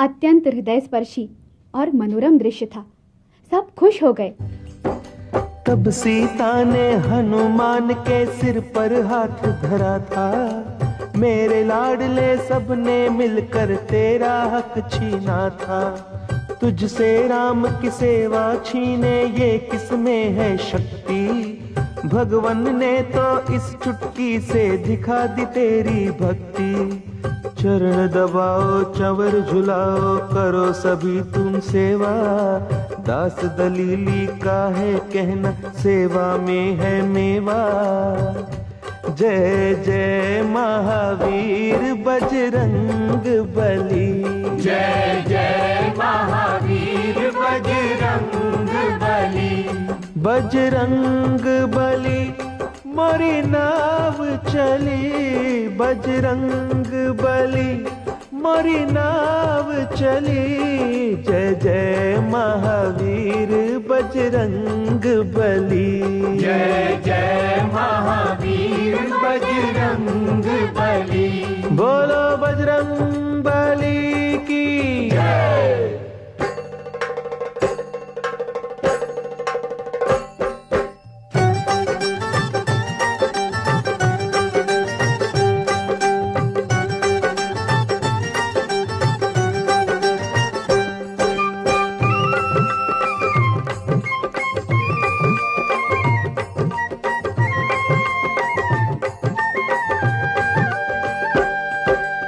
अत्यंत हृदय स्पर्शी और मनोरम दृश्य था। सब खुश हो गए। तब सीता ने हनुमान के सिर पर हाथ धरा था, मेरे लाडले सबने मिलकर तेरा हक छीना था। तुझसे राम की सेवा छीने ये किसमें है शक्ति, भगवन ने तो इस चुटकी से दिखा दी तेरी भक्ति। चरण दबाओ चंवर झुलाओ करो सभी तुम सेवा, दास दलीली का है कहना सेवा में है मेवा। जय जय महावीर बजरंग बली, जय जय महावीर बजरंग बली। बजरंग बली मोरी नाव चली, बजरंग बली मोरी नाव चली। जय जय महावीर बजरंग बली, जय जय महावीर बजरंग बली। बोलो बजरंग बली की जय।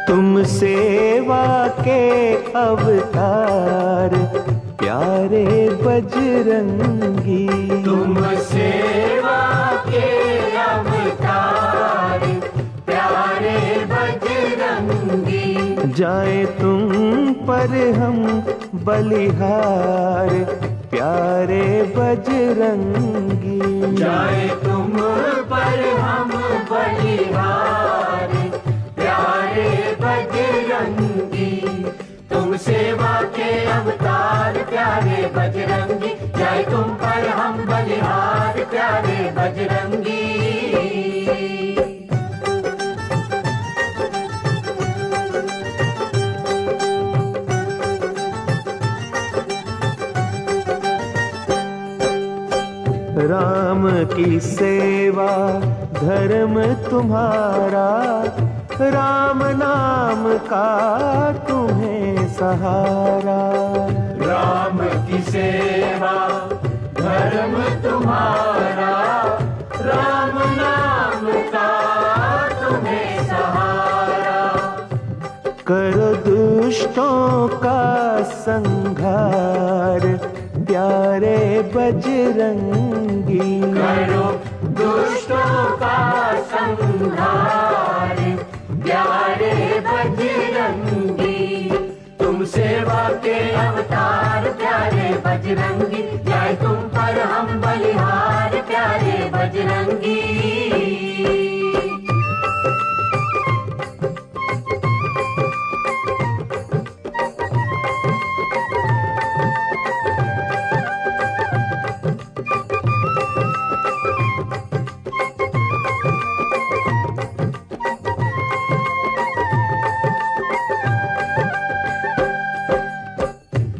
तुम सेवा के अवतार प्यारे बजरंगी, तुम सेवा के अवतार प्यारे बजरंगी। जाए तुम पर हम बलिहार प्यारे बजरंगी। जाए तुम पर हम बलिहार प्यारे बजरंगी। तुम सेवा के अवतार प्यारे बजरंगी। जाए तुम पर हम बलिहार प्यारे बजरंगी। राम की सेवा धर्म तुम्हारा, राम नाम का तुम्हें सहारा। राम की सेवा धर्म तुम्हारा, राम नाम का तुम्हें सहारा। करो दुष्टों का संहार प्यारे बजरंगी। करो दुष्टों का संहार प्यारे बजरंगी। तुम सेवा के अवतार प्यारे बजरंगी। जाए तुम पर हम बलिहार प्यारे बजरंगी।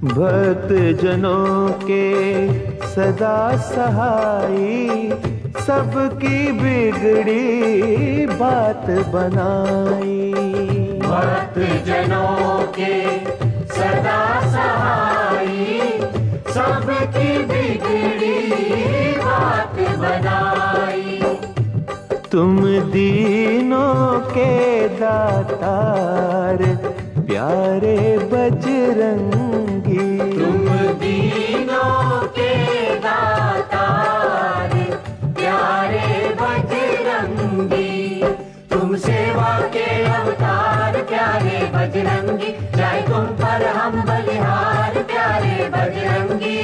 भक्त जनों के सदा सहाई, सबकी बिगड़ी बात बनाई। भक्त जनों के सदा सहाई, सबकी बिगड़ी बात बनाई। तुम दीनों के दातार प्यारे बजरंगी। तुम दीनों के दातार प्यारे बजरंगी। तुम सेवा के अवतार प्यारे बजरंगी। जाए तुम पर हम बलिहार प्यारे बजरंगी।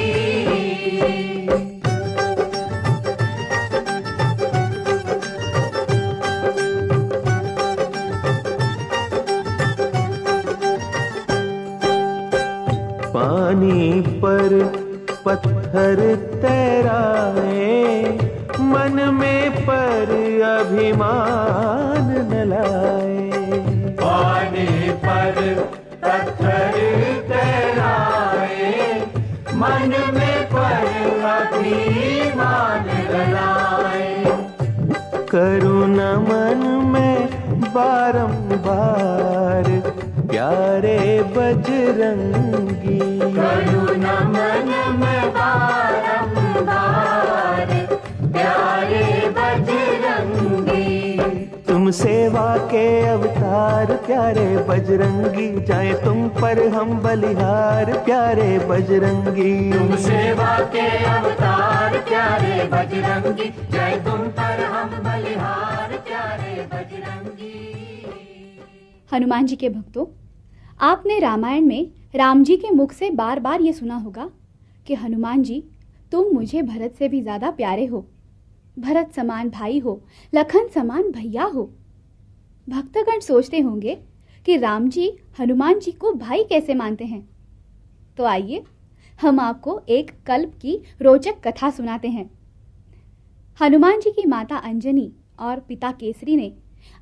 पानी पर पत्थर तैराए, मन में पर अभिमान न लाए। पानी पर पत्थर लाए। करूँ नमन में बारंबार प्यारे बजरंगी, करूँ नमन में बारंबार प्यारे बजरंगी। तुम सेवा के अवतार प्यारे बजरंगी, जाए तुम पर हम बलिहार प्यारे बजरंगी। तुम सेवा के अवतार प्यारे बजरंगी, जय तुम पर हम बलिहार प्यारे बजरंगी। हनुमान जी के भक्तों, आपने रामायण में राम जी के मुख से बार बार ये सुना होगा कि हनुमान जी, तुम मुझे भरत से भी ज़्यादा प्यारे हो, भरत समान भाई हो, लखन समान भैया हो। भक्तगण सोचते होंगे कि राम जी हनुमान जी को भाई कैसे मानते हैं। तो आइए हम आपको एक कल्प की रोचक कथा सुनाते हैं। हनुमान जी की माता अंजनी और पिता केसरी ने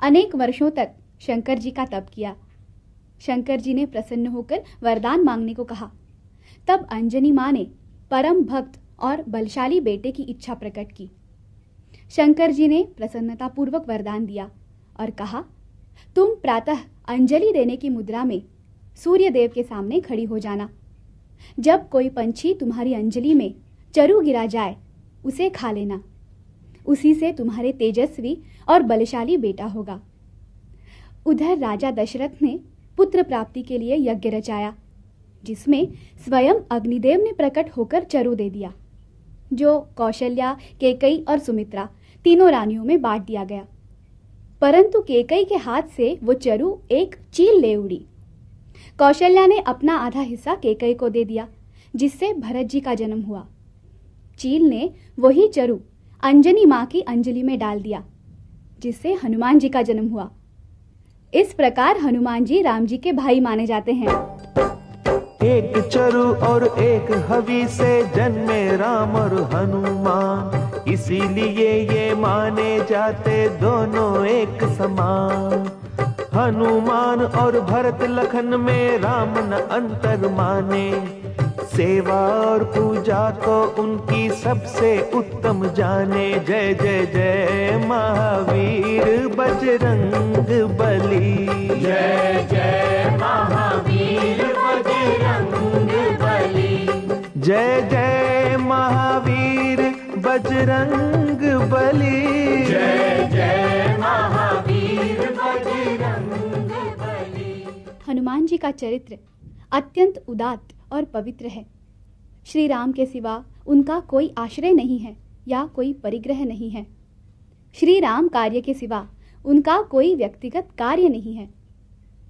अनेक वर्षों तक शंकर जी का तप किया। शंकर जी ने प्रसन्न होकर वरदान मांगने को कहा। तब अंजनी माँ ने परम भक्त और बलशाली बेटे की इच्छा प्रकट की। शंकर जी ने प्रसन्नतापूर्वक वरदान दिया और कहा, तुम प्रातः अंजलि देने की मुद्रा में सूर्य देव के सामने खड़ी हो जाना। जब कोई पंछी तुम्हारी अंजलि में चरु गिरा जाए, उसे खा लेना। उसी से तुम्हारे तेजस्वी और बलशाली बेटा होगा। उधर राजा दशरथ ने पुत्र प्राप्ति के लिए यज्ञ रचाया, जिसमें स्वयं अग्निदेव ने प्रकट होकर चरु दे दिया, जो कौशल्या, केकई और सुमित्रा तीनों रानियों में बांट दिया गया। परंतु केकई के हाथ से वो चरु एक चील ले उड़ी। कौशल्या ने अपना आधा हिस्सा केकई को दे दिया, जिससे भरत जी का जन्म हुआ। चील ने वही चरु अंजनी माँ की अंजलि में डाल दिया, जिससे हनुमान जी का जन्म हुआ। इस प्रकार हनुमान जी राम जी के भाई माने जाते हैं। एक चरु और एक हवि से जन्मे राम और हनुमान, इसीलिए ये माने जाते दोनों एक समान। हनुमान और भरत लखन में राम न अंतर माने, सेवा और पूजा को उनकी सबसे उत्तम जाने। जय जय जय महावीर बजरंग बली, जय जय महावीर बजरंग बली, जय जय महावीर बजरंग बली, जय जय महावीर बजरंग बली। हनुमान जी का चरित्र अत्यंत उदात्त और पवित्र है। श्री राम के सिवा उनका कोई आश्रय नहीं है या कोई परिग्रह नहीं है। श्री राम कार्य के सिवा उनका कोई व्यक्तिगत कार्य नहीं है।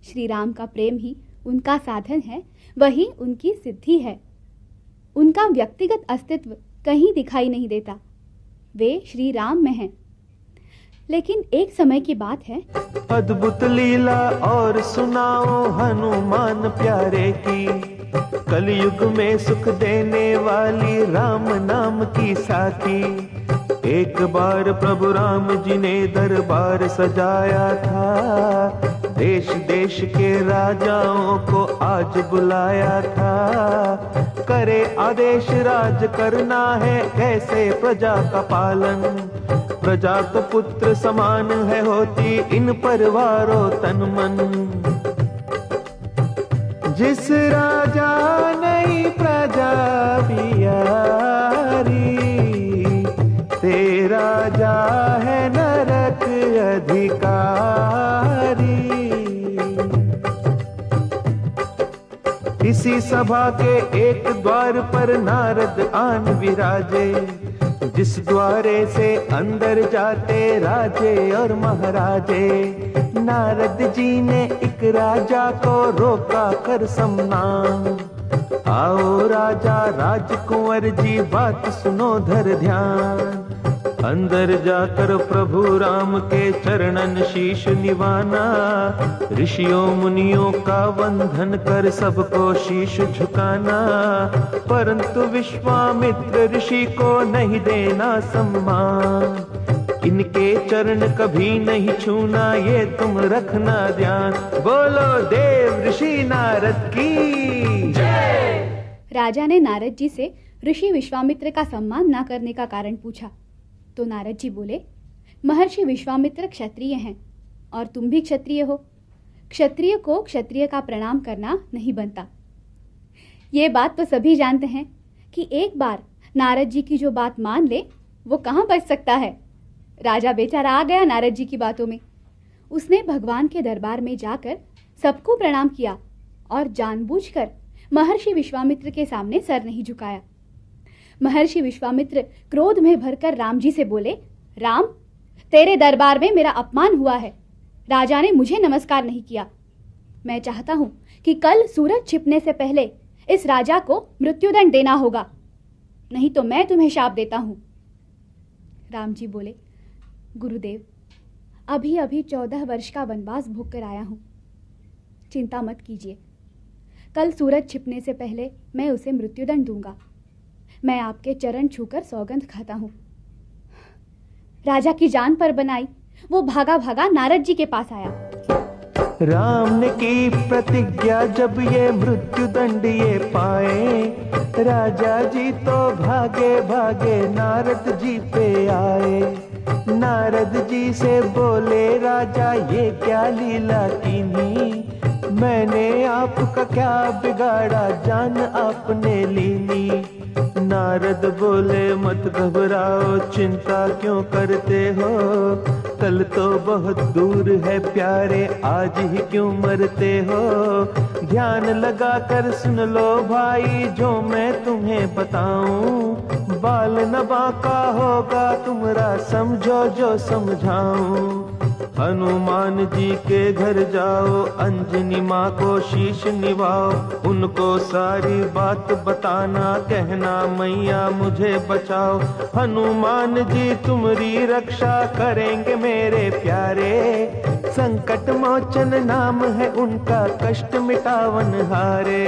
श्री राम का प्रेम ही उनका साधन है, वही उनकी सिद्धि है। उनका व्यक्तिगत अस्तित्व कहीं दिखाई नहीं देता, वे श्री राम में हैं। लेकिन एक समय की बात है, अद्भुत लीला और सुनाओ हनुमान प्यारे की, कलयुग में सुख देने वाली राम नाम की साथी। एक बार प्रभु राम जी ने दरबार सजाया था, देश देश के राजाओं को आज बुलाया था। करे आदेश राज करना है, कैसे प्रजा का पालन। प्रजा तो पुत्र समान है होती, इन परिवारों तन मन। जिस राजा नहीं प्रजा बियारी, ते राजा है नरक अधिकारी। इसी सभा के एक द्वार पर नारद आन विराजे, जिस द्वारे से अंदर जाते राजे और महाराजे। नारद जी ने एक राजा को रोका कर सम्मान, आओ राजा राजकुंवर जी बात सुनो धर ध्यान। अंदर जाकर प्रभु राम के चरणन शीश निवाना, ऋषियों मुनियों का वंदन कर सबको शीश झुकाना। परंतु विश्वामित्र ऋषि को नहीं देना सम्मान, इनके चरण कभी नहीं छूना, ये तुम रखना ध्यान। बोलो देव ऋषि नारद की जय। राजा ने नारद जी से ऋषि विश्वामित्र का सम्मान न करने का कारण पूछा। तो नारद जी बोले, महर्षि विश्वामित्र क्षत्रिय हैं और तुम भी क्षत्रिय हो। क्षत्रिय को क्षत्रिय का प्रणाम करना नहीं बनता। ये बात तो सभी जानते हैं कि एक बार नारद जी की जो बात मान ले वो कहाँ बच सकता है। राजा बेचारा आ गया नारद जी की बातों में। उसने भगवान के दरबार में जाकर सबको प्रणाम किया और जानबूझकर महर्षि विश्वामित्र के सामने सर नहीं झुकाया। महर्षि विश्वामित्र क्रोध में भरकर राम जी से बोले, राम, तेरे दरबार में मेरा अपमान हुआ है। राजा ने मुझे नमस्कार नहीं किया। मैं चाहता हूं कि कल सूरज छिपने से पहले इस राजा को मृत्युदंड देना होगा, नहीं तो मैं तुम्हें शाप देता हूं। राम जी बोले, गुरुदेव, अभी अभी 14 वर्ष का वनवास भोग कर आया हूं। चिंता मत कीजिए, कल सूरज छिपने से पहले मैं उसे मृत्युदंड दूंगा। मैं आपके चरण छूकर सौगंध खाता हूं। राजा की जान पर बनाई वो भागा भागा नारद जी के पास आया। राम ने की प्रतिज्ञा जब ये मृत्युदंड ये पाए, राजा जी तो भागे भागे नारद जी पे आए। नारद जी से बोले, राजा ये क्या लीला कीनी, मैंने आपका क्या बिगाड़ा, जान आपने लीनी। नारद बोले, मत घबराओ, चिंता क्यों करते हो, कल तो बहुत दूर है प्यारे, आज ही क्यों मरते हो। ध्यान लगा कर सुन लो भाई जो मैं तुम्हें बताऊं, बाल न बांका होगा तुम्हारा, समझो जो समझाऊं। हनुमान जी के घर जाओ, अंजनी माँ को शीश निभाओ, उनको सारी बात बताना, कहना मैया मुझे बचाओ। हनुमान जी तुम्हारी रक्षा करेंगे मेरे प्यारे, संकट मोचन नाम है उनका, कष्ट मिटावन हारे।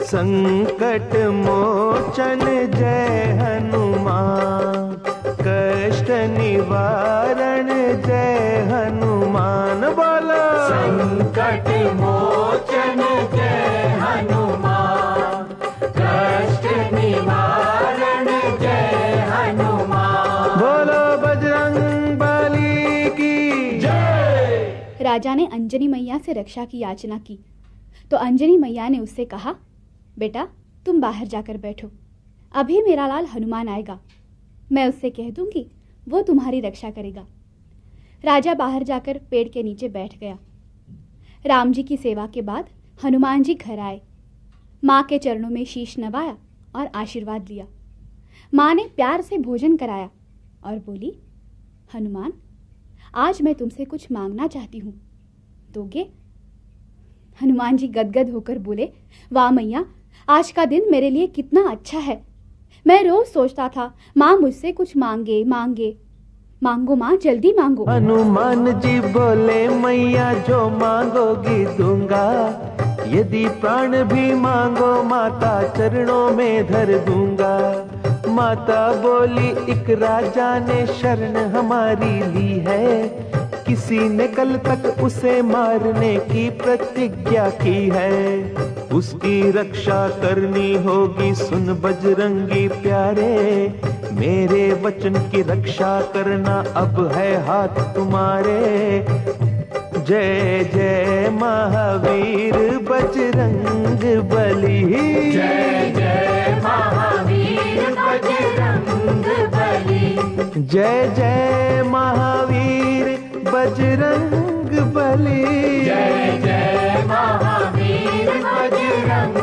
संकट मोचन जय हनुमान, कष्ट निवारण जय हनुमान। बोलो, संकट मोचन जय हनुमान, कष्ट निवारण जय हनुमान। बोलो बजरंग बली की जय। राजा ने अंजनी मैया से रक्षा की याचना की तो अंजनी मैया ने उससे कहा, बेटा तुम बाहर जाकर बैठो, अभी मेरा लाल हनुमान आएगा, मैं उससे कह दूंगी, वो तुम्हारी रक्षा करेगा। राजा बाहर जाकर पेड़ के नीचे बैठ गया। राम जी की सेवा के बाद हनुमान जी घर आए। माँ के चरणों में शीश नवाया और आशीर्वाद लिया। माँ ने प्यार से भोजन कराया और बोली, हनुमान, आज मैं तुमसे कुछ मांगना चाहती हूँ, दोगे? हनुमान जी गदगद होकर बोले, वाह मैया, आज का दिन मेरे लिए कितना अच्छा है। मैं रोज सोचता था माँ मुझसे कुछ मांगे मांगे। मांगो माँ, जल्दी मांगो। हनुमान जी बोले, मैया जो मांगोगी दूंगा, यदि प्राण भी मांगो माता चरणों में धर दूंगा। माता बोली, एक राजा ने शरण हमारी ली है, किसी ने कल तक उसे मारने की प्रतिज्ञा की है, उसकी रक्षा करनी होगी, सुन बजरंगी प्यारे, मेरे वचन की रक्षा करना अब है हाथ तुम्हारे। जय जय महावीर बजरंग बली, जय जय महावीर बजरंग बली, जय जय महावीर बजरंग बली, जय जय महावीर बजरंग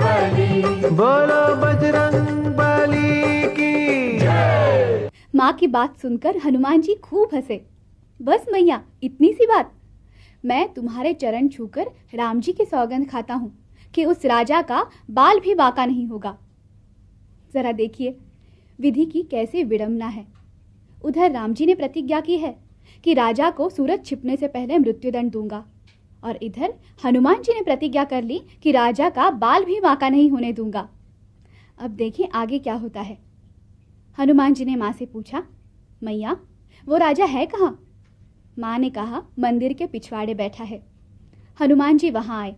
बली। बोलो बजरंग बली की जय। माँ की बात सुनकर हनुमान जी खूब हंसे। बस मैया, इतनी सी बात? मैं तुम्हारे चरण छूकर राम जी की सौगंध खाता हूँ कि उस राजा का बाल भी बांका नहीं होगा। जरा देखिए विधि की कैसी विडंबना है। उधर राम जी ने प्रतिज्ञा की है कि राजा को सूरज छिपने से पहले मृत्युदंड दूंगा, और इधर हनुमान जी ने प्रतिज्ञा कर ली कि राजा का बाल भी बांका नहीं होने दूंगा। अब देखिए आगे क्या होता है। हनुमान जी ने माँ से पूछा, मैया वो राजा है कहाँ? माँ ने कहा, मंदिर के पिछवाड़े बैठा है। हनुमान जी वहां आए।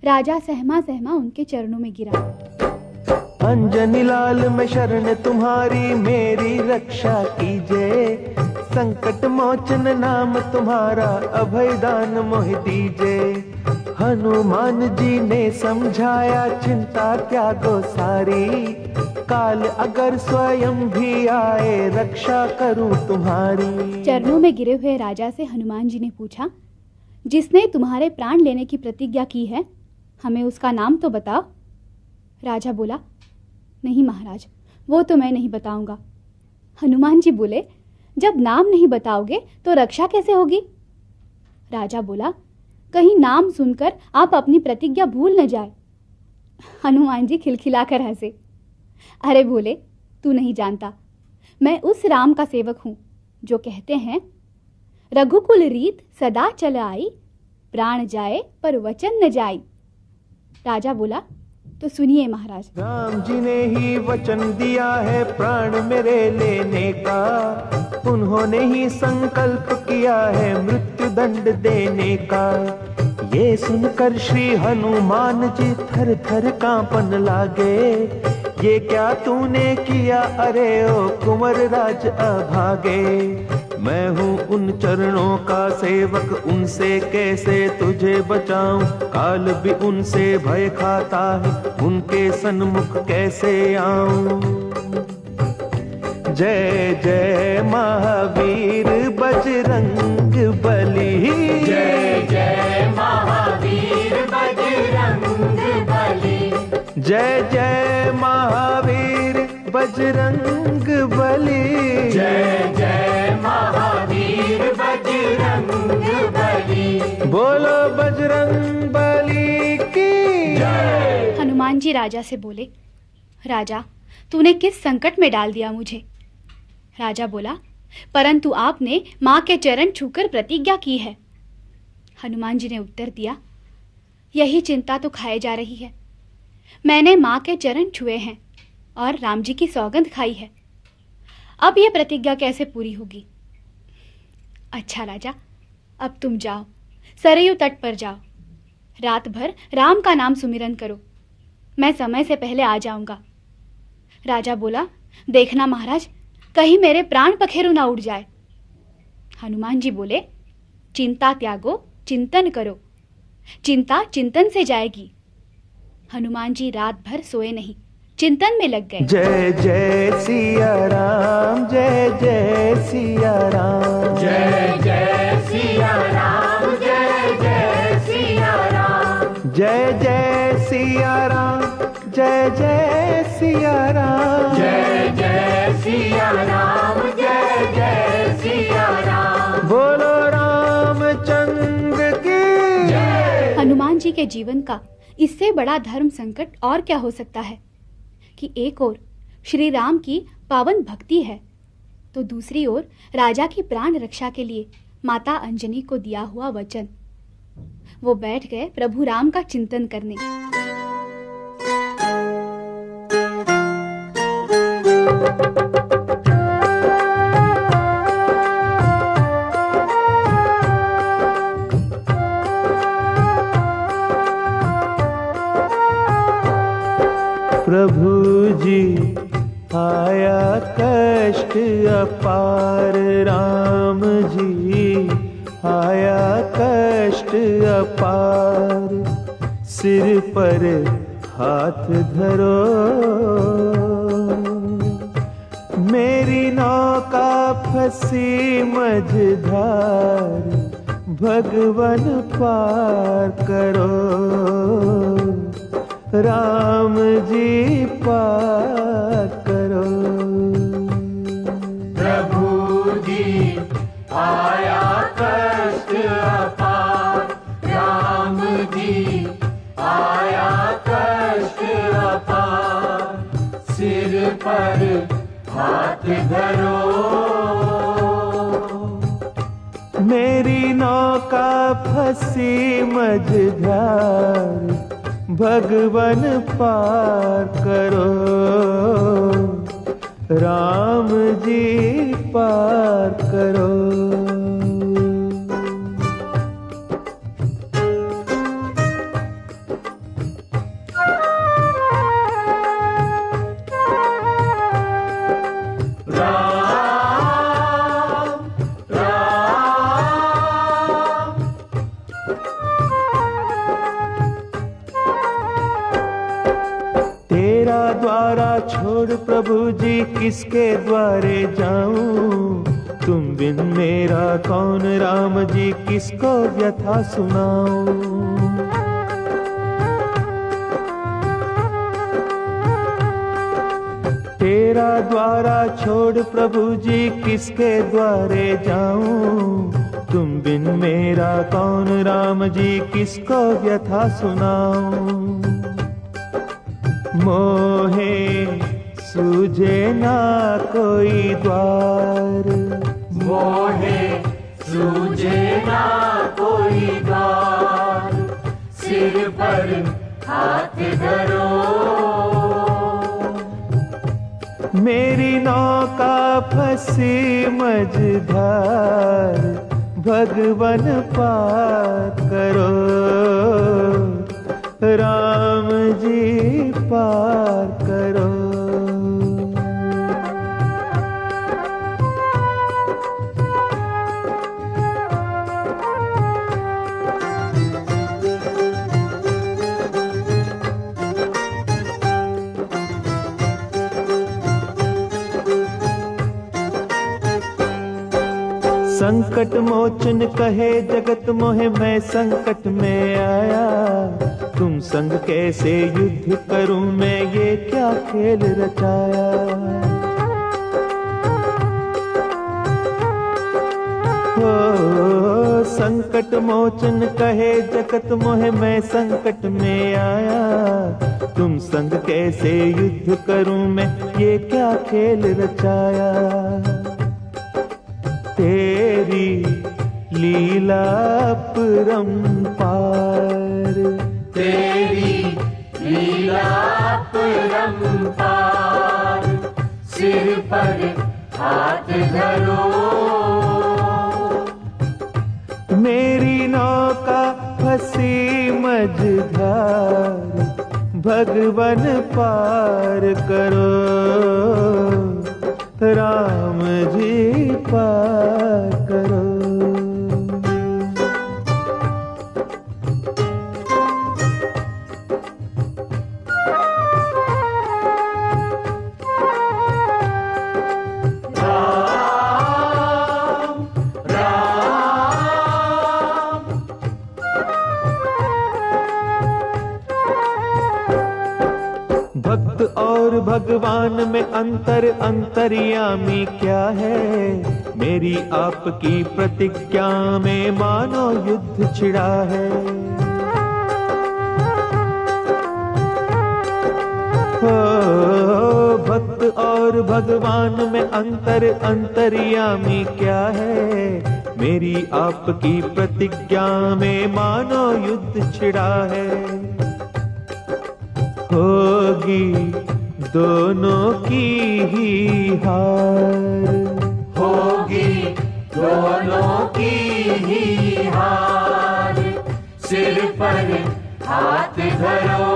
राजा सहमा सहमा उनके चरणों में गिरा। अंजनी लाल में शरण तुम्हारी, मेरी रक्षा कीजिए। संकट मोचन नाम तुम्हारा, अभय दान मोहि दीजिए। हनुमान जी ने समझाया, चिंता त्यागो सारी। काल अगर स्वयं भी आए, रक्षा करूं तुम्हारी। चरणों में गिरे हुए राजा से हनुमान जी ने पूछा, जिसने तुम्हारे प्राण लेने की प्रतिज्ञा की है, हमें उसका नाम तो बताओ। राजा बोला, नहीं महाराज, वो तो मैं नहीं बताऊंगा। हनुमान जी बोले, जब नाम नहीं बताओगे तो रक्षा कैसे होगी? राजा बोला, कहीं नाम सुनकर आप अपनी प्रतिज्ञा भूल न जाए। हनुमान जी खिलखिलाकर हंसे। अरे बोले, तू नहीं जानता, मैं उस राम का सेवक हूं जो कहते हैं, रघुकुल रीत सदा चल आई, प्राण जाए पर वचन न जाई। राजा बोला, तो सुनिए महाराज। राम जी ने ही वचन दिया है प्राण मेरे लेने का। उन्होंने ही संकल्प किया है मृत्यु दंड देने का। ये सुनकर श्री हनुमान जी थर थर कांपन लागे। ये क्या तूने किया, अरे ओ कुंवर राज अभागे। मैं हूँ उन चरणों का सेवक, उनसे कैसे तुझे बचाऊं। काल भी उनसे भय खाता है, उनके सन्मुख कैसे आऊं। जय जय महावीर बजरंग बली। जय जय महावीर बजरंग बली। जय जय महावीर बजरंग बली। जय जय महावीर बजरंग बली। बोलो बजरंग बली की जय। हनुमान जी राजा से बोले, राजा तूने किस संकट में डाल दिया मुझे? राजा बोला, परंतु आपने माँ के चरण छूकर प्रतिज्ञा की है। हनुमान जी ने उत्तर दिया, यही चिंता तो खाए जा रही है। मैंने माँ के चरण छुए हैं और राम जी की सौगंध खाई है। अब यह प्रतिज्ञा कैसे पूरी होगी? अच्छा राजा, अब तुम जाओ, सरयू तट पर जाओ। रात भर राम का नाम सुमिरन करो। मैं समय से पहले आ जाऊंगा। राजा बोला, देखना महाराज, कहीं मेरे प्राण पखेरु ना उड़ जाए। हनुमान जी बोले, चिंता त्यागो, चिंतन करो। चिंता चिंतन से जाएगी। हनुमान जी रात भर सोए नहीं, चिंतन में लग गए। जय जय सिया राम, जय जय सिया राम। जय जय सिया राम, जय जय सिया राम। जय जय सिया राम, जय जय सिया राम। जय जय सिया राम, जय जय सिया राम। बोलो रामचंद्र की जय। हनुमान जी के जीवन का इससे बड़ा धर्म संकट और क्या हो सकता है कि एक ओर श्री राम की पावन भक्ति है, तो दूसरी ओर राजा की प्राण रक्षा के लिए माता अंजनी को दिया हुआ वचन। वो बैठ गए प्रभु राम का चिंतन करने। प्रभु जी आया कष्ट अपार, राम जी आया कष्ट अपार। सिर पर हाथ धरो, मेरी नौका फंसी मझधार, भगवन पार करो। राम जी पार करो। प्रभु जी आया कष्ट अपार, राम जी आया कष्ट अपार। सिर पर हाथ धरो, मेरी नौका फंसी मझधार, भगवन पार करो। राम जी पार करो। द्वारा छोड़ प्रभु जी किसके द्वारे जाऊं, तुम बिन मेरा कौन राम जी किसको व्यथा सुनाऊं। तेरा द्वारा छोड़ प्रभु जी किसके द्वारे जाऊं, तुम बिन मेरा कौन राम जी किसको व्यथा सुनाऊं। मोहे सूझे ना कोई द्वार, मोहे सूझे ना कोई द्वार, सिर पर हाथ धरो। मेरी नौका फंसी मझधार, भगवन पार करो, राम जी पार करो। संकट मोचन कहे जगत मोहे, मैं संकट में आया, तुम संग कैसे युद्ध करूं मैं, ये क्या खेल रचाया। हो संकट मोचन कहे जगत मोहे, मैं संकट में आया, तुम संग कैसे युद्ध करूं मैं, ये क्या खेल रचाया। तेरी लीला परंपार, तेरी लीला परंपार, सिर पर हाथ धरो। मेरी नौका फंसी मझधार, भगवन पार करो, राम जी पार करो। भक्त और भगवान में अंतर, अंतर्यामी क्या है, मेरी आपकी प्रतिज्ञा में मानो युद्ध छिड़ा है। हो भक्त और भगवान में अंतर, अंतर्यामी क्या है, मेरी आपकी प्रतिज्ञा में मानो युद्ध छिड़ा है। होगी दोनों की ही हार, होगी दोनों की ही हार, सिर पर हाथ धरो।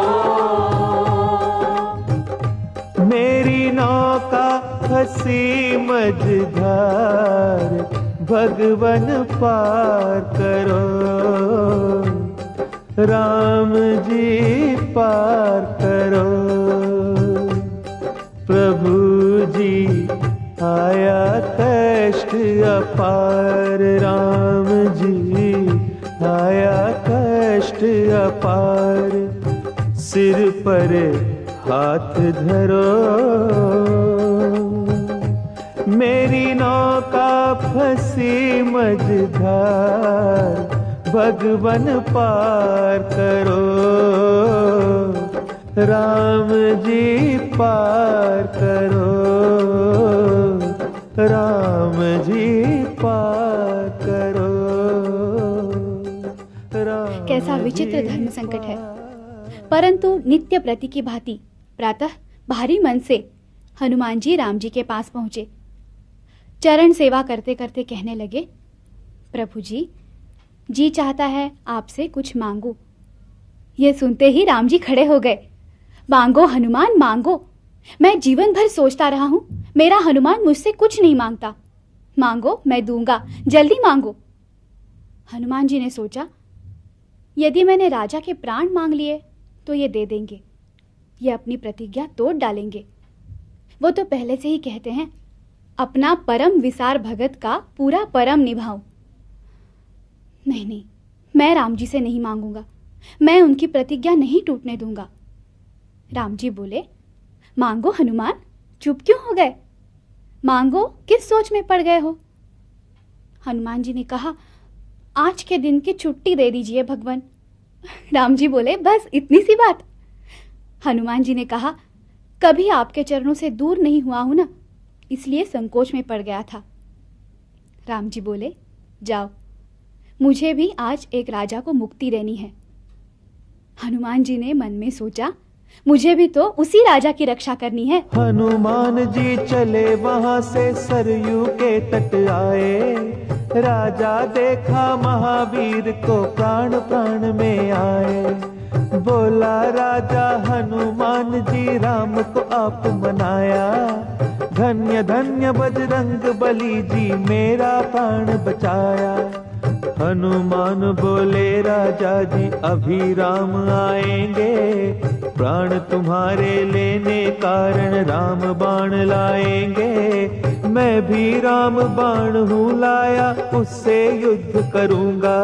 मेरी नौका फंसी मझधार, भगवन पार करो, राम जी पार करो। प्रभु जी आया कष्ट अपार, राम जी आया कष्ट अपार, सिर पर हाथ धरो। मेरी नौका फंसी मझधार, भगवन पार करो, राम जी पार करो, राम जी पार करो, राम। कैसा विचित्र धर्म संकट है, परंतु नित्य प्रति की भांति प्रातः भारी मन से हनुमान जी राम जी के पास पहुंचे। चरण सेवा करते करते कहने लगे, प्रभु जी चाहता है आपसे कुछ मांगू। ये सुनते ही राम जी खड़े हो गए। मांगो हनुमान मांगो, मैं जीवन भर सोचता रहा हूं मेरा हनुमान मुझसे कुछ नहीं मांगता। मांगो मैं दूंगा, जल्दी मांगो। हनुमान जी ने सोचा, यदि मैंने राजा के प्राण मांग लिए तो ये दे देंगे, ये अपनी प्रतिज्ञा तोड़ डालेंगे। वो तो पहले से ही कहते हैं, अपना परम विसार भगत का पूरा परम निभाऊं। नहीं नहीं, मैं राम जी से नहीं मांगूंगा, मैं उनकी प्रतिज्ञा नहीं टूटने दूंगा। राम जी बोले, मांगो हनुमान, चुप क्यों हो गए? मांगो, किस सोच में पड़ गए हो? हनुमान जी ने कहा, आज के दिन की छुट्टी दे दीजिए भगवान। राम जी बोले, बस इतनी सी बात? हनुमान जी ने कहा, कभी आपके चरणों से दूर नहीं हुआ हूं ना, इसलिए संकोच में पड़ गया था। राम जी बोले, जाओ, मुझे भी आज एक राजा को मुक्ति देनी है। हनुमान जी ने मन में सोचा, मुझे भी तो उसी राजा की रक्षा करनी है। हनुमान जी चले वहां से सरयू के तट आए। राजा देखा महावीर को प्राण प्राण में आए। बोला राजा हनुमान जी, राम को आप मनाया। धन्य धन्य बजरंग बली जी, मेरा प्राण बचाया। हनुमान बोले, राजा जी अभी राम आएंगे। प्राण तुम्हारे लेने कारण राम बाण लाएंगे। मैं भी राम बाण हूँ लाया, उससे युद्ध करूंगा।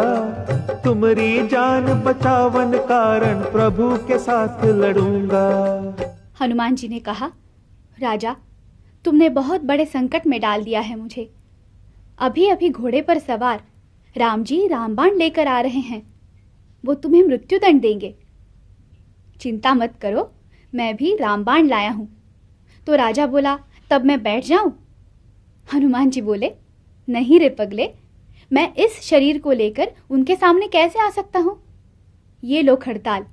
तुम्हारी जान बचावन कारण प्रभु के साथ लड़ूंगा। हनुमान जी ने कहा, राजा तुमने बहुत बड़े संकट में डाल दिया है मुझे। अभी अभी घोड़े पर सवार राम जी रामबाण लेकर आ रहे हैं, वो तुम्हें मृत्युदंड देंगे। चिंता मत करो, मैं भी रामबाण लाया हूं। तो राजा बोला, तब मैं बैठ जाऊं? हनुमान जी बोले, नहीं रे पगले, मैं इस शरीर को लेकर उनके सामने कैसे आ सकता हूं? ये लो खड़ताल,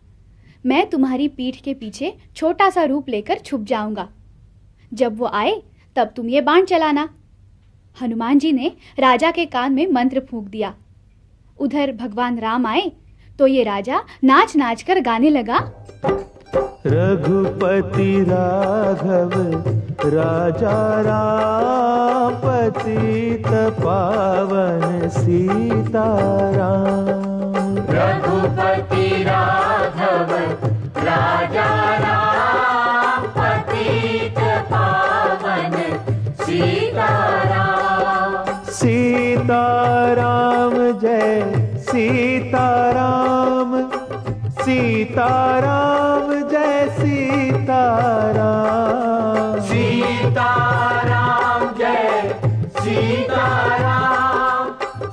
मैं तुम्हारी पीठ के पीछे छोटा सा रूप लेकर छुप जाऊंगा। जब वो आए तब तुम ये बाण चलाना। हनुमान जी ने राजा के कान में मंत्र फूंक दिया। उधर भगवान राम आए तो ये राजा नाच नाच कर गाने लगा, रघुपति राघव राजा राम, पतित पावन सीताराम। रघुपति राघव राजा राम, पतित पावन सीताराम। सीताराम जय सीताराम, सीताराम जय सीताराम। सीताराम जय सीताराम,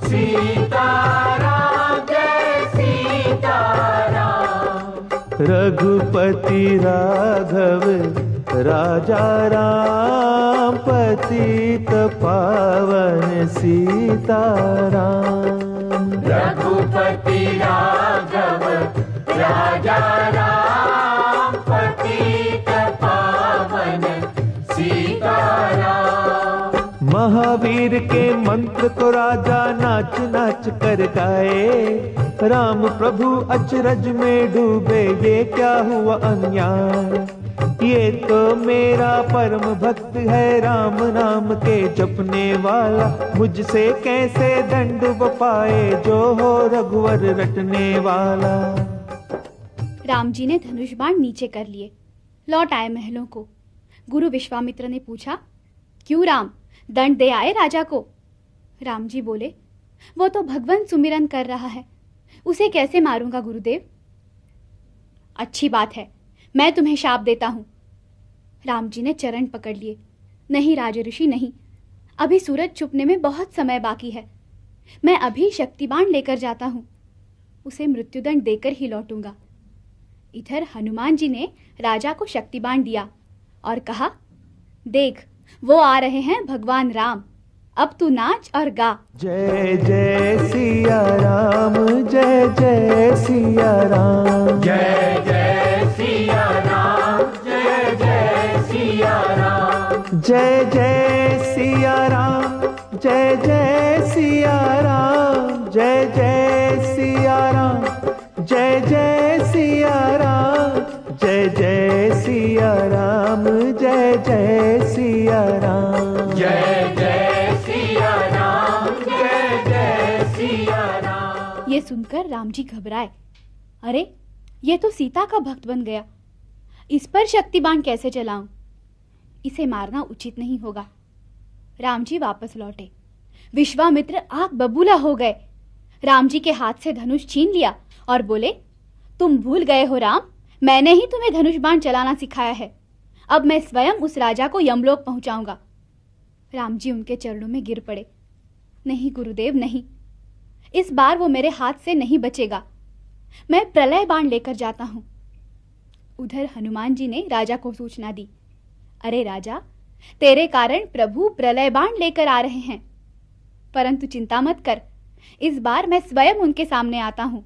सीताराम जय सीताराम। रघुपति राघव राजा राम, पतित पावन सीताराम। रघुपति राघव राजा राम, पतित पावन सीताराम। महावीर के मंत्र को राजा नाच नाच कर गाए। राम प्रभु अचरज में डूबे, ये क्या हुआ अन्याय। ये तो मेरा परम भक्त है, राम नाम के जपने वाला। मुझसे कैसे दंड वो पाए, जो हो रघुवर रटने वाला। राम जी ने धनुष बाण नीचे कर लिए, लौट आए महलों को। गुरु विश्वामित्र ने पूछा, क्यों राम, दंड दे आए राजा को? राम जी बोले, वो तो भगवान सुमिरन कर रहा है, उसे कैसे मारूंगा गुरुदेव? अच्छी बात है, मैं तुम्हें शाप देता हूं। राम जी ने चरण पकड़ लिए, नहीं राजऋषि नहीं, अभी सूरज छुपने में बहुत समय बाकी है। मैं अभी शक्तिबाण लेकर जाता हूं, उसे मृत्युदंड देकर ही लौटूंगा। इधर हनुमान जी ने राजा को शक्तिबाण दिया और कहा, देख वो आ रहे हैं भगवान राम, अब तू नाच और गा। जय जय सिया राम, जय जय सिया राम। जय जय सिया राम, जय जय सिया राम। जय जय सिया राम, जय जय सिया राम। जय जय सिया राम, जय जय सिया राम। जय जय सिया राम, जय जय सिया राम। जय जय सिया राम, जय जय सिया राम। ये सुनकर राम जी घबराए, अरे ये तो सीता का भक्त बन गया। इस पर शक्ति बाण कैसे चलाऊं? इसे मारना उचित नहीं होगा। राम जी वापस लौटे। विश्वामित्र आग बबूला हो गए। राम जी के हाथ से धनुष छीन लिया और बोले, तुम भूल गए हो राम, मैंने ही तुम्हें धनुष बाण चलाना सिखाया है। अब मैं स्वयं उस राजा को यमलोक पहुंचाऊंगा। राम जी उनके चरणों में गिर पड़े। नहीं गुरुदेव, नहीं, इस बार वो मेरे हाथ से नहीं बचेगा। मैं प्रलय बाण लेकर जाता हूं। उधर हनुमान जी ने राजा को सूचना दी, अरे राजा, तेरे कारण प्रभु प्रलय बाण लेकर आ रहे हैं, परंतु चिंता मत कर, इस बार मैं स्वयं उनके सामने आता हूं।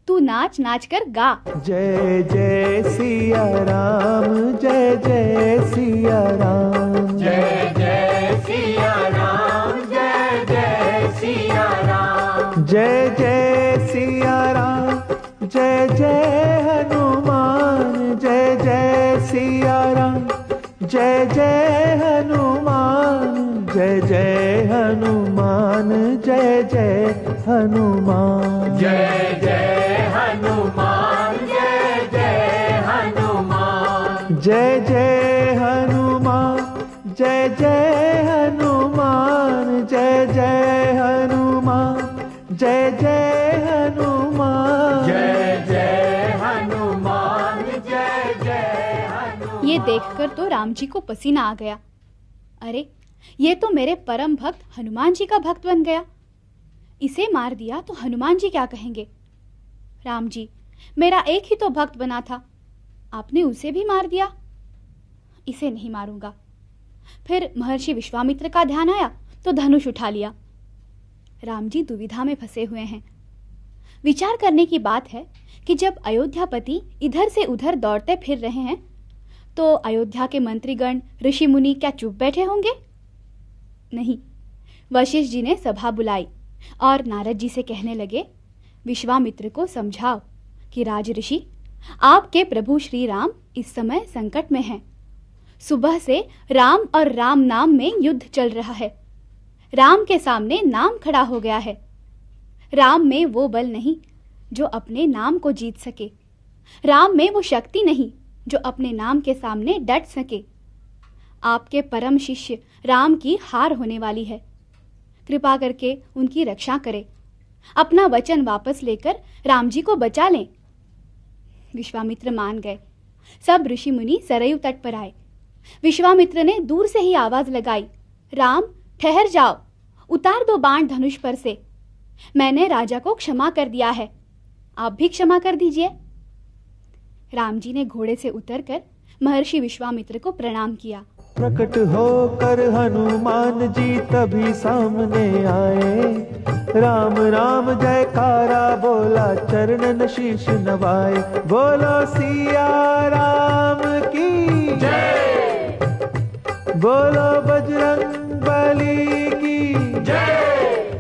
तू नाच नाच कर गा। जय जय सिया राम, जय जय सिया राम, जय जय सिया राम, जय जय सिया राम, जय जय सिया राम, जय जय हनुमान, जय जय सिया राम, जय जय हनुमान, जय जय हनुमान, जय जय हनुमान, जय जय हनुमान, जय जय हनुमान, जय जय हनुमान, जय जय हनुमान, जय जय हनुमान, जय जय हनुमान, जय जय हनुमान, जय जय हनुमान। ये देखकर तो राम जी को पसीना आ गया। अरे, ये तो मेरे परम भक्त हनुमान जी का भक्त बन गया। इसे मार दिया तो हनुमान जी क्या कहेंगे? राम जी, मेरा एक ही तो भक्त बना था, आपने उसे भी मार दिया। इसे नहीं मारूंगा। फिर महर्षि विश्वामित्र का ध्यान आया तो धनुष उठा लिया। राम जी दुविधा में फंसे हुए हैं। विचार करने की बात है कि जब अयोध्यापति इधर से उधर दौड़ते फिर रहे हैं तो अयोध्या के मंत्रीगण, ऋषि मुनि क्या चुप बैठे होंगे? नहीं, वशिष्ठ जी ने सभा बुलाई और नारद जी से कहने लगे, विश्वामित्र को समझाओ कि राजऋषि, आपके प्रभु श्री राम इस समय संकट में हैं। सुबह से राम और राम नाम में युद्ध चल रहा है। राम के सामने नाम खड़ा हो गया है। राम में वो बल नहीं जो अपने नाम को जीत सके। राम में वो शक्ति नहीं जो अपने नाम के सामने डट सके। आपके परम शिष्य राम की हार होने वाली है। कृपा करके उनकी रक्षा करें। अपना वचन वापस लेकर राम जी को बचा लें। विश्वामित्र मान गए। सब ऋषि मुनि सरयू तट पर आए। विश्वामित्र ने दूर से ही आवाज लगाई, राम ठहर जाओ, उतार दो बाण धनुष पर से। मैंने राजा को क्षमा कर दिया है, आप भी क्षमा कर दीजिए। राम जी ने घोड़े से उतरकर महर्षि विश्वामित्र को प्रणाम किया। प्रकट होकर हनुमान जी तभी सामने आए। राम राम जयकारा बोला, चरणन शीश नवाए। बोलो सिया राम की जय, बोलो बजरंग बली की जय।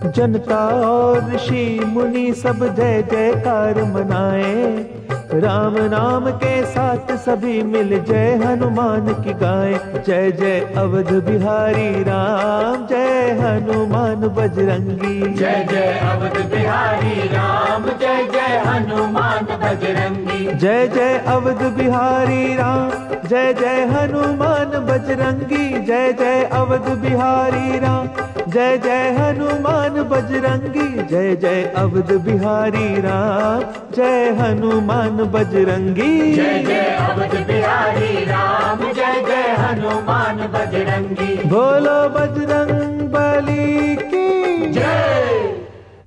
जनता और ऋषि मुनि सब जय जयकार मनाए। राम नाम के साथ सभी मिल जय हनुमान की गाए। जय जय अवध बिहारी राम, जय हनुमान बजरंगी। जय जय अवध बिहारी राम, जय जय हनुमान बजरंगी। जय जय अवध बिहारी राम, जय जय हनुमान बजरंगी। जय जय अवध बिहारी राम, जय जय हनुमान बजरंगी। जय जय अवध बिहारी राम, जय हनुमान बजरंगी। जय जय अवध बिहारी राम, जय जय हनुमान बजरंगी। बोलो बजरंग बली की जय।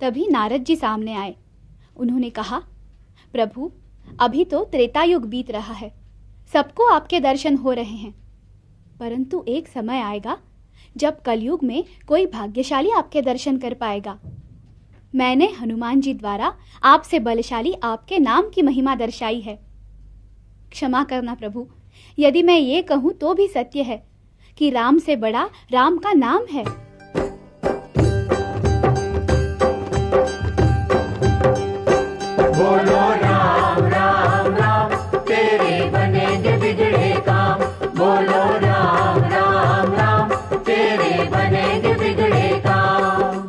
तभी नारद जी सामने आए। उन्होंने कहा, प्रभु, अभी तो त्रेता युग बीत रहा है, सबको आपके दर्शन हो रहे हैं, परंतु एक समय आएगा जब कलयुग में कोई भाग्यशाली आपके दर्शन कर पाएगा। मैंने हनुमान जी द्वारा आपसे बलशाली आपके नाम की महिमा दर्शाई है। क्षमा करना प्रभु, यदि मैं ये कहूं तो भी सत्य है कि राम से बड़ा राम का नाम है। बोलो राम राम राम, तेरे बनेंगे बिगड़े काम। बोलो राम राम राम, तेरे बनेंगे बिगड़े काम।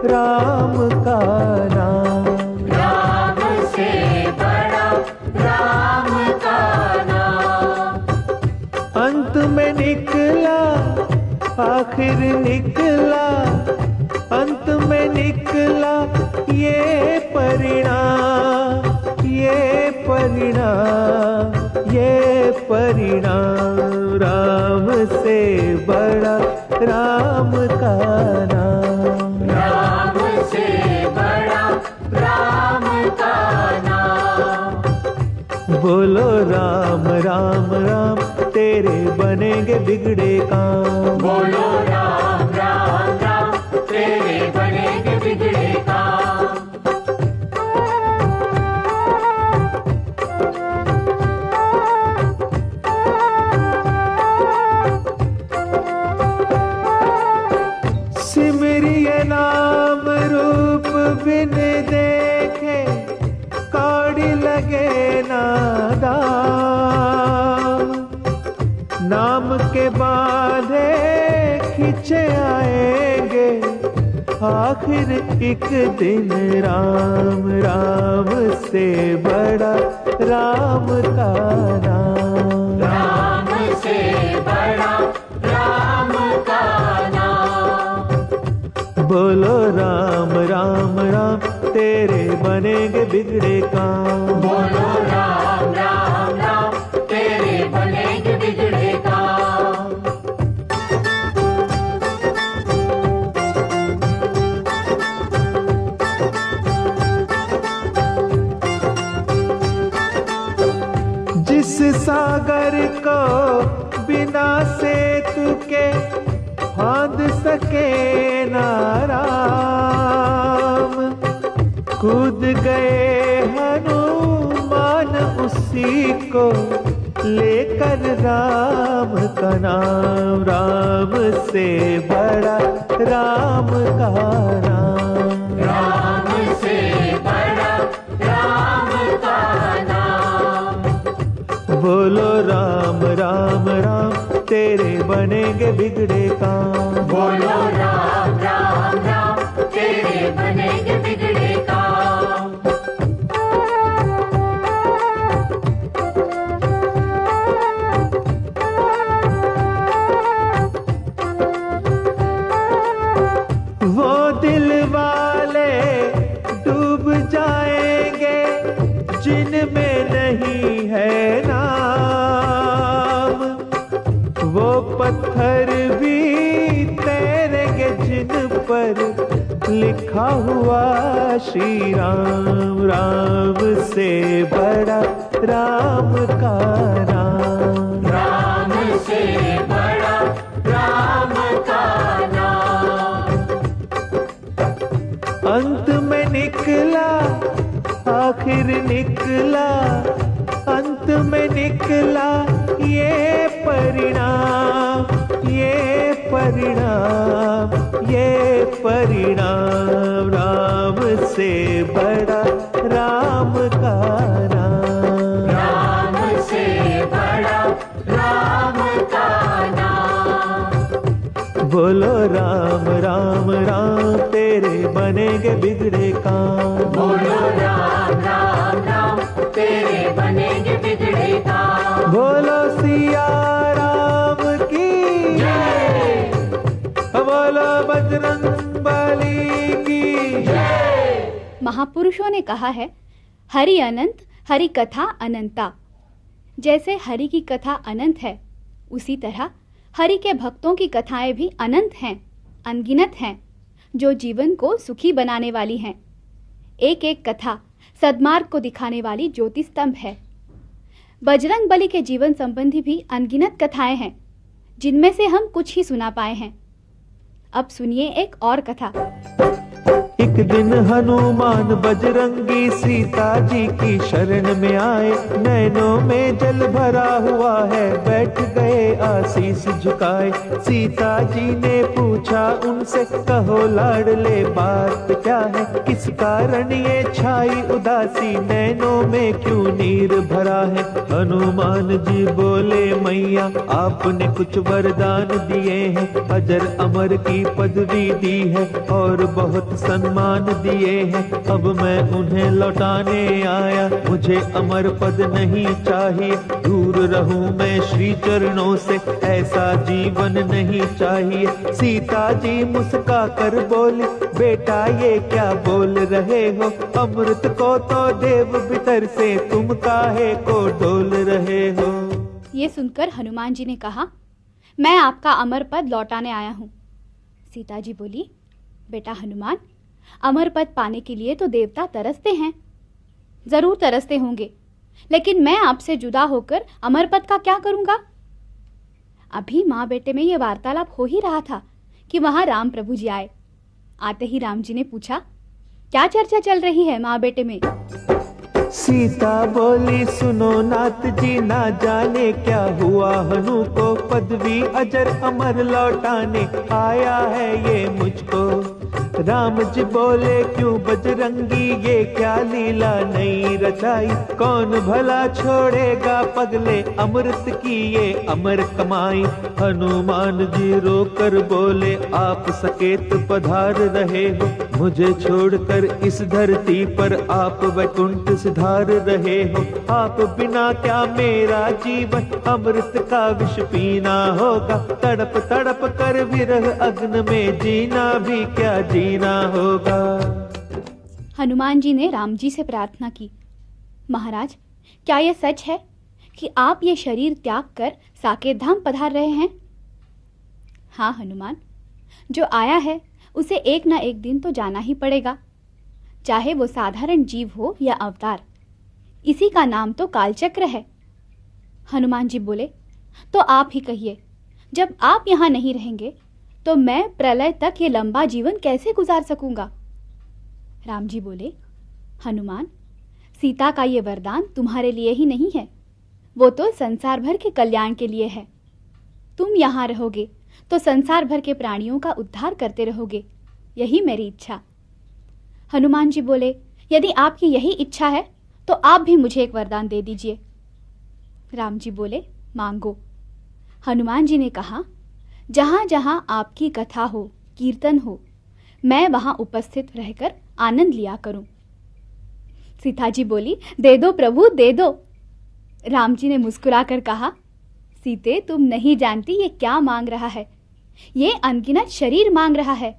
राम का नाम। राम से बड़ा राम का नाम। अंत में निकला आखिर निकला, अंत में निकला ये परिणाम, ये परिणाम, ये परिणाम। राम से बड़ा राम का नाम। राम से बड़ा राम का नाम। बोलो राम राम राम, तेरे बनेंगे बिगड़े काम। बोलो राम राम राम, तेरे बनेंगे बिगड़े काम। सिमरिए नाम रूप बिन देखे, कौड़ी लगे नादान। नाम के बांधे खींचे आएंगे, आखिर एक दिन राम। राम से बड़ा राम का नाम। राम से बड़ा राम का नाम। बोलो राम राम राम, तेरे बनेंगे बिगड़े काम। बोलो राम राम राम, तेरे बनेंगे बिगड़े काम। जिस सागर को बिना सेतु के फांद सके ना राम, कूद गए हनुमान उसी को लेकर राम का नाम। राम से बड़ा राम का नाम। राम से बड़ा राम का नाम। बोलो राम राम राम, तेरे बनेंगे बिगड़े काम। बोलो राम राम राम, तेरे बनेंगे बिगड़े काम। वो दिल वाले डूब जाएंगे जिनमें नहीं है नाम। वो पत्थर भी तैरेंगे जिन पर लिखा हुआ श्री राम। राम से बड़ा राम का नाम। राम से बड़ा राम का नाम। अंत में निकला आखिर निकला, अंत में निकला ये परिणाम, ये परिणाम, ये परिणाम। राम से बड़ा राम का नाम। राम से बड़ा राम का नाम। बोलो राम राम राम, तेरे बनेंगे बिगड़े काम। बोलो राम राम राम, तेरे बनेंगे बिगड़े काम। बोलो सिया राम की जय। बोलो बजरंग बली की जय। महापुरुषों ने कहा है, हरि अनंत, हरि कथा अनंता। जैसे हरि की कथा अनंत है, उसी तरह हरि के भक्तों की कथाएं भी अनंत हैं, अनगिनत हैं, जो जीवन को सुखी बनाने वाली हैं। एक एक कथा सद्मार्ग को दिखाने वाली ज्योति स्तंभ है। बजरंग बली के जीवन संबंधी भी अनगिनत कथाएं हैं, जिनमें से हम कुछ ही सुना पाए हैं। अब सुनिए एक और कथा। एक दिन हनुमान बजरंगी सीता जी की शरण में आए। नैनों में जल भरा हुआ है, बैठ गए आशीष झुकाए। सीता जी ने पूछा उनसे, कहो लाडले बात क्या है, किस कारण ये छाई उदासी, नैनों में क्यों नीर भरा है। हनुमान जी बोले, मैया आपने कुछ वरदान दिए हैं, अजर अमर की पदवी दी है और बहुत सम्मान दिए हैं। अब मैं उन्हें लौटाने आया, मुझे अमर पद नहीं चाहिए। दूर रहूं मैं श्री चरणों से, ऐसा जीवन नहीं चाहिए। सीता जी मुस्का कर बोली, बेटा ये क्या बोल रहे हो, अमृत को तो देव भीतर से तुम काहे को डोल रहे हो। ये सुनकर हनुमान जी ने कहा, मैं आपका अमर पद लौटाने आया हूँ। सीता जी बोली, बेटा हनुमान, अमर पद पाने के लिए तो देवता तरसते हैं। जरूर तरसते होंगे, लेकिन मैं आपसे जुदा होकर अमर पद का क्या करूंगा। अभी माँ बेटे में यह वार्तालाप हो ही रहा था कि वहां राम प्रभु जी आए। आते ही राम जी ने पूछा, क्या चर्चा चल रही है माँ बेटे में। सीता बोली, सुनो नाथ जी, ना जाने क्या हुआ हनु को, पदवी अजर अमर लौटाने आया है ये मुझको। राम जी बोले, क्यों बजरंगी ये क्या लीला नई रचाई, कौन भला छोड़ेगा पगले अमृत की ये अमर कमाई। हनुमान जी रोकर बोले, आप सकेत पधार रहे हो, मुझे छोड़कर इस धरती पर आप वैकुंठ सिधार रहे हो। आप बिना क्या मेरा जीवन अमृत का विष पीना होगा, तड़प तड़प कर विरह अग्न में जीना भी क्या जीना होगा। हनुमान जी ने राम जी से प्रार्थना की, महाराज क्या यह सच है कि आप ये शरीर त्याग कर साकेत धाम पधार रहे हैं। हाँ हनुमान, जो आया है उसे एक ना एक दिन तो जाना ही पड़ेगा, चाहे वो साधारण जीव हो या अवतार। इसी का नाम तो कालचक्र है। हनुमान जी बोले, तो आप ही कहिए, जब आप यहाँ नहीं रहेंगे तो मैं प्रलय तक ये लंबा जीवन कैसे गुजार सकूंगा। राम जी बोले, हनुमान, सीता का ये वरदान तुम्हारे लिए ही नहीं है, वो तो संसार भर के कल्याण के लिए है। तुम यहाँ रहोगे तो संसार भर के प्राणियों का उद्धार करते रहोगे, यही मेरी इच्छा। हनुमान जी बोले, यदि आपकी यही इच्छा है तो आप भी मुझे एक वरदान दे दीजिए। राम जी बोले, मांगो। हनुमान जी ने कहा, जहाँ जहाँ आपकी कथा हो, कीर्तन हो, मैं वहाँ उपस्थित रहकर आनंद लिया करूं। सीता जी बोली, दे दो प्रभु दे दो। राम जी ने मुस्कुराकर कहा, सीते तुम नहीं जानती ये क्या मांग रहा है, ये अनगिनत शरीर मांग रहा है।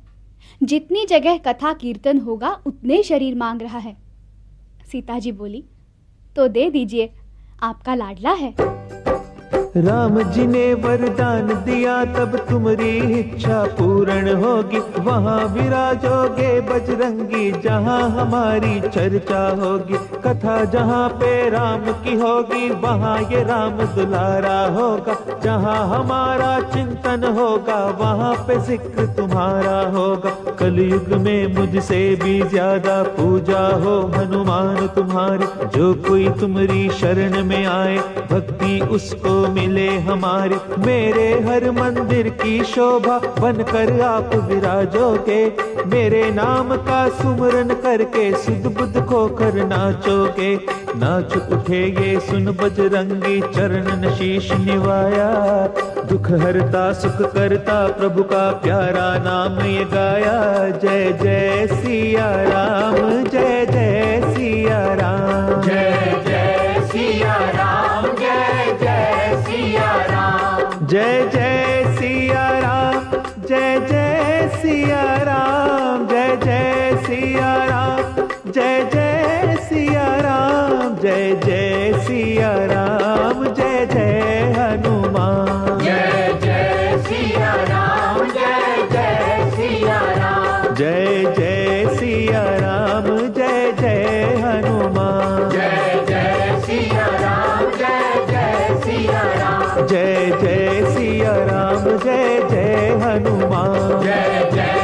जितनी जगह कथा कीर्तन होगा उतने शरीर मांग रहा है। सीता जी बोली, तो दे दीजिए, आपका लाडला है। राम जी ने वरदान दिया, तब तुम्हारी इच्छा पूर्ण होगी। वहाँ विराजोगे बजरंगी, जहाँ हमारी चर्चा होगी। कथा जहाँ पे राम की होगी, वहाँ ये राम दुलारा होगा। जहाँ हमारा चिंतन होगा, वहाँ पे जिक्र तुम्हारा होगा। कलयुग में मुझसे भी ज्यादा पूजा हो हनुमान तुम्हारी। जो कोई तुम्हारी शरण में आए, भक्ति उसको मिले हमारी। मेरे हर मंदिर की शोभा बनकर आप विराजोगे। मेरे नाम का सुमरन करके सुध बुध खोकर नाचोगे। नाच उठे ये सुन बजरंगी, चरणन शीश निवाया। दुख हरता सुख करता, प्रभु का प्यारा नाम ये गाया। जय जय सिया राम, जय जय सिया राम, जय जय सिया राम, जय जय सिया राम, जय जय सिया राम, जय जय सिया राम, जय जय सिया राम, जय जय सिया राम, जय जय सिया राम, जय जय हनुमान। जय जय सिया राम, जय जय सिया राम, जय जय सिया राम, जय जय हनुमान। जय जय सिया राम, जय जय सिया राम, जय जय सिया राम, जय जय हनुमान। जय जय